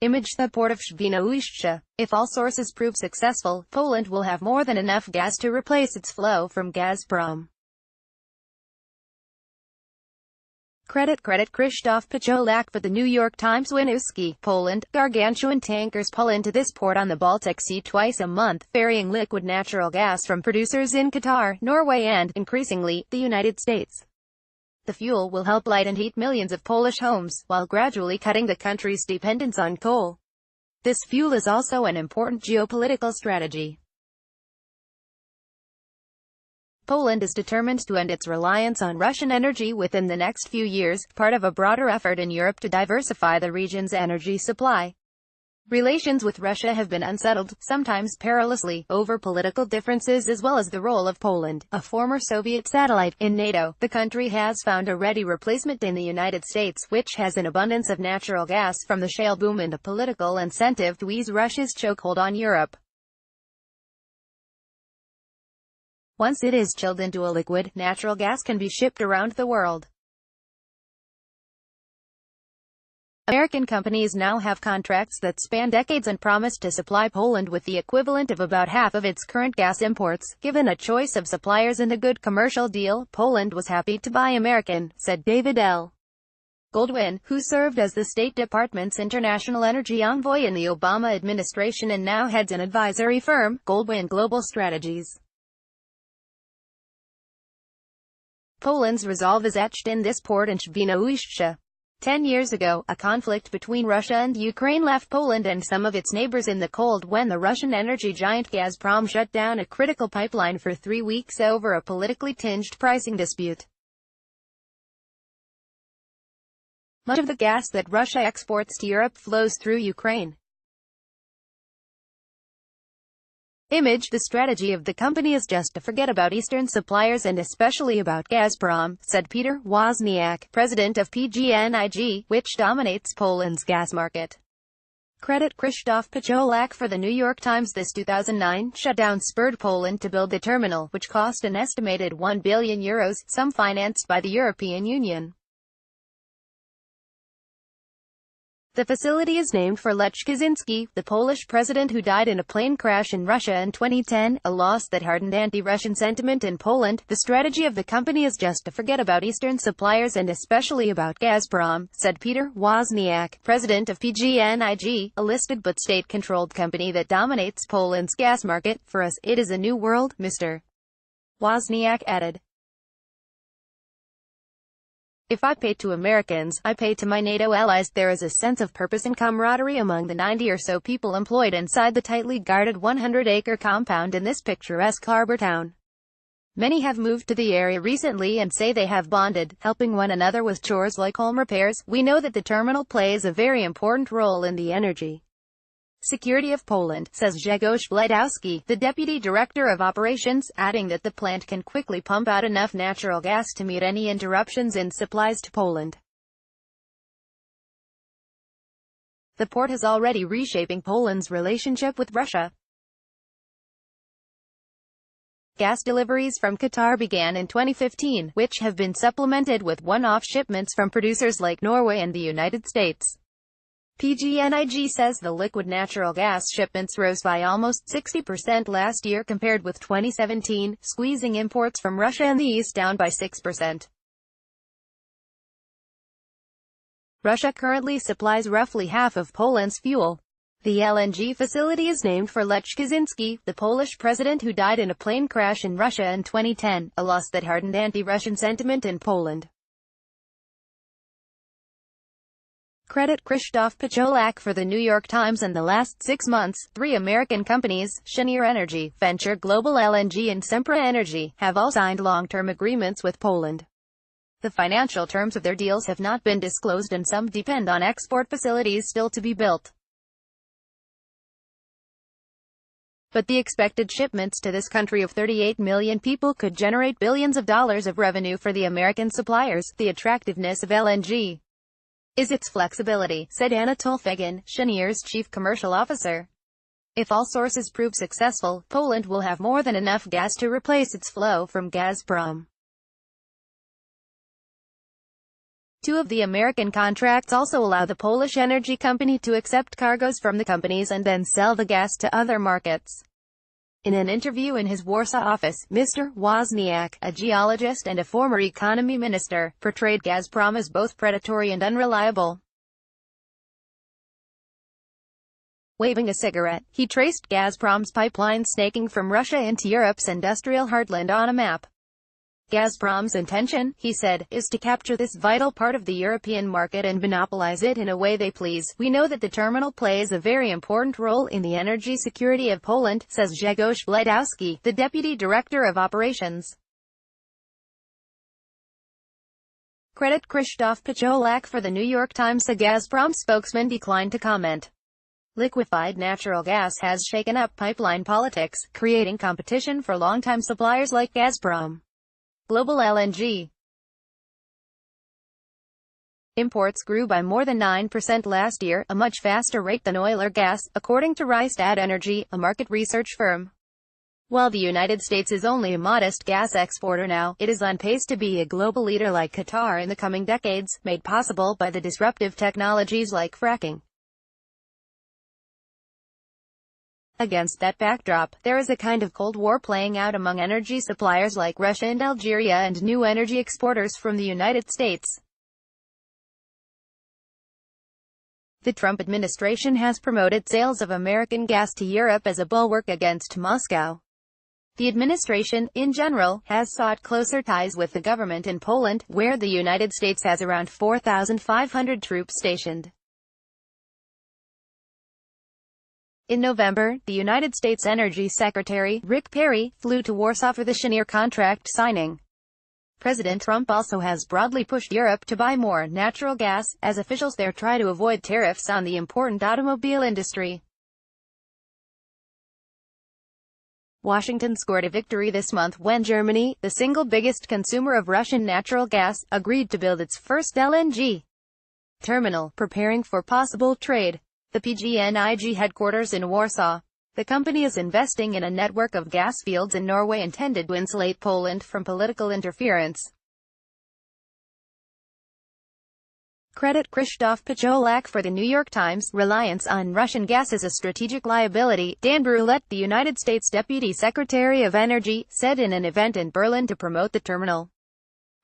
ImageThe port of Swinoujscie. If all sources prove successful, Poland will have more than enough gas to replace its flow from Gazprom. CreditCreditKrzysztof Pacholak for the New York TimesSWINOUJSCIE. Poland, Gargantuan tankers pull into this port on the Baltic Sea twice a month, ferrying liquid natural gas from producers in Qatar, Norway and, increasingly, the United States. The fuel will help light and heat millions of Polish homes, while gradually cutting the country's dependence on coal. This fuel is also an important geopolitical strategy. Poland is determined to end its reliance on Russian energy within the next few years, part of a broader effort in Europe to diversify the region's energy supply. Relations with Russia have been unsettled, sometimes perilously, over political differences as well as the role of Poland, a former Soviet satellite, in NATO. The country has found a ready replacement in the United States, which has an abundance of natural gas from the shale boom and a political incentive to ease Russia's chokehold on Europe. Once it is chilled into a liquid, natural gas can be shipped around the world. American companies now have contracts that span decades and promise to supply Poland with the equivalent of about half of its current gas imports. Given a choice of suppliers and a good commercial deal, Poland was happy to buy American, said David L. Goldwyn, who served as the State Department's international energy envoy in the Obama administration and now heads an advisory firm, Goldwyn Global Strategies. Poland's resolve is etched in this port in Swinoujscie. 10 years ago, a conflict between Russia and Ukraine left Poland and some of its neighbors in the cold when the Russian energy giant Gazprom shut down a critical pipeline for 3 weeks over a politically tinged pricing dispute. Much of the gas that Russia exports to Europe flows through Ukraine. The strategy of the company is just to forget about Eastern suppliers and especially about Gazprom, said Peter Wozniak, president of PGNiG, which dominates Poland's gas market. Krzysztof Pacholak for the New York Times. This 2009 shutdown spurred Poland to build the terminal, which cost an estimated €1 billion, some financed by the European Union. The facility is named for Lech Kaczynski, the Polish president who died in a plane crash in Russia in 2010, a loss that hardened anti-Russian sentiment in Poland. The strategy of the company is just to forget about Eastern suppliers and especially about Gazprom, said Peter Wozniak, president of PGNiG, a listed but state-controlled company that dominates Poland's gas market. For us, it is a new world, Mr. Wozniak added. If I pay to Americans, I pay to my NATO allies. There is a sense of purpose and camaraderie among the 90 or so people employed inside the tightly guarded 100-acre compound in this picturesque harbor town. Many have moved to the area recently and say they have bonded, helping one another with chores like home repairs. We know that the terminal plays a very important role in the energy security of Poland, says Grzegorz Bledowski, the deputy director of operations, adding that the plant can quickly pump out enough natural gas to meet any interruptions in supplies to Poland. The port is already reshaping Poland's relationship with Russia. Gas deliveries from Qatar began in 2015, which have been supplemented with one-off shipments from producers like Norway and the United States. PGNiG says the liquid natural gas shipments rose by almost 60% last year compared with 2017, squeezing imports from Russia and the East down by 6%. Russia currently supplies roughly half of Poland's fuel. The LNG facility is named for Lech Kaczynski, the Polish president who died in a plane crash in Russia in 2010, a loss that hardened anti-Russian sentiment in Poland. Krzysztof Pacholak for the New York Times. In the last 6 months, 3 American companies, Cheniere Energy, Venture Global LNG and Sempra Energy, have all signed long-term agreements with Poland. The financial terms of their deals have not been disclosed and some depend on export facilities still to be built. But the expected shipments to this country of 38 million people could generate billions of dollars of revenue for the American suppliers. The attractiveness of LNG is its flexibility, said Anatol Fagin, Cheniere's chief commercial officer. If all sources prove successful, Poland will have more than enough gas to replace its flow from Gazprom. Two of the American contracts also allow the Polish energy company to accept cargoes from the companies and then sell the gas to other markets. In an interview in his Warsaw office, Mr. Wozniak, a geologist and a former economy minister, portrayed Gazprom as both predatory and unreliable. Waving a cigarette, he traced Gazprom's pipeline snaking from Russia into Europe's industrial heartland on a map. Gazprom's intention, he said, is to capture this vital part of the European market and monopolize it in a way they please. We know that the terminal plays a very important role in the energy security of Poland, says Grzegorz Bledowski, the deputy director of operations. CreditCreditKrzysztof Pacholak for the New York Times. A Gazprom spokesman declined to comment. Liquefied natural gas has shaken up pipeline politics, creating competition for longtime suppliers like Gazprom. Global LNG imports grew by more than 9% last year, a much faster rate than oil or gas, according to Rystad Energy, a market research firm. While the United States is only a modest gas exporter now, it is on pace to be a global leader like Qatar in the coming decades, made possible by the disruptive technologies like fracking. Against that backdrop, there is a kind of Cold War playing out among energy suppliers like Russia and Algeria and new energy exporters from the United States. The Trump administration has promoted sales of American gas to Europe as a bulwark against Moscow. The administration, in general, has sought closer ties with the government in Poland, where the United States has around 4,500 troops stationed. In November, the United States Energy Secretary, Rick Perry, flew to Warsaw for the Cheniere contract signing. President Trump also has broadly pushed Europe to buy more natural gas, as officials there try to avoid tariffs on the important automobile industry. Washington scored a victory this month when Germany, the single biggest consumer of Russian natural gas, agreed to build its first LNG terminal, preparing for possible trade. The PGNiG headquarters in Warsaw. The company is investing in a network of gas fields in Norway intended to insulate Poland from political interference. CreditCreditKrzysztof Pacholak for the New York Times. Reliance on Russian gas is a strategic liability, Dan Brouillette, the United States Deputy Secretary of Energy, said in an event in Berlin to promote the terminal.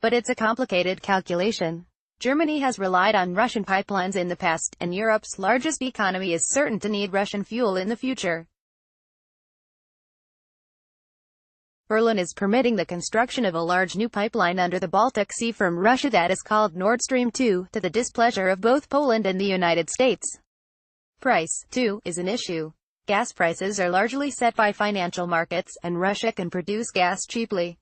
But it's a complicated calculation. Germany has relied on Russian pipelines in the past, and Europe's largest economy is certain to need Russian fuel in the future. Berlin is permitting the construction of a large new pipeline under the Baltic Sea from Russia that is called Nord Stream 2, to the displeasure of both Poland and the United States. Price, too, is an issue. Gas prices are largely set by financial markets, and Russia can produce gas cheaply.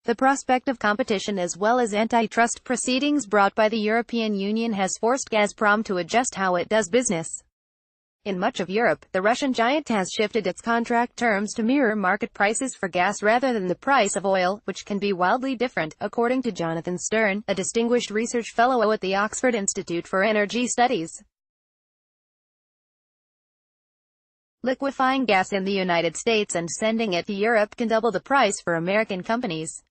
The prospect of competition as well as antitrust proceedings brought by the European Union has forced Gazprom to adjust how it does business. In much of Europe, the Russian giant has shifted its contract terms to mirror market prices for gas rather than the price of oil, which can be wildly different, according to Jonathan Stern, a distinguished research fellow at the Oxford Institute for Energy Studies. Liquefying gas in the United States and sending it to Europe can double the price for American companies.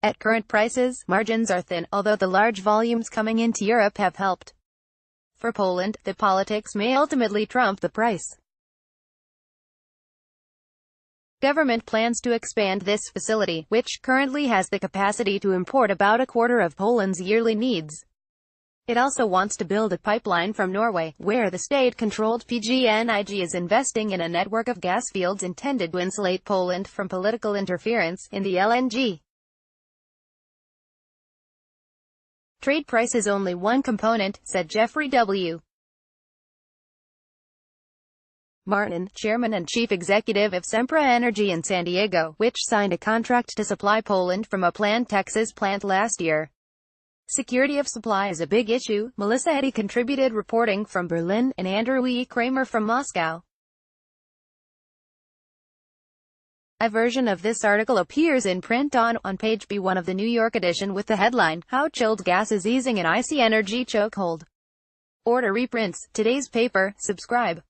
At current prices, margins are thin, although the large volumes coming into Europe have helped. For Poland, the politics may ultimately trump the price. Government plans to expand this facility, which currently has the capacity to import about a quarter of Poland's yearly needs. It also wants to build a pipeline from Norway, where the state-controlled PGNiG is investing in a network of gas fields intended to insulate Poland from political interference in the LNG. Trade price is only one component, said Jeffrey W. Martin, chairman and chief executive of Sempra Energy in San Diego, which signed a contract to supply Poland from a planned Texas plant last year. Security of supply is a big issue. Melissa Eddy contributed reporting from Berlin, and Andrew E. Kramer from Moscow. A version of this article appears in print on page B1 of the New York edition with the headline, How Chilled Gas is Easing an Icy Energy Chokehold. Order reprints. Today's paper. Subscribe.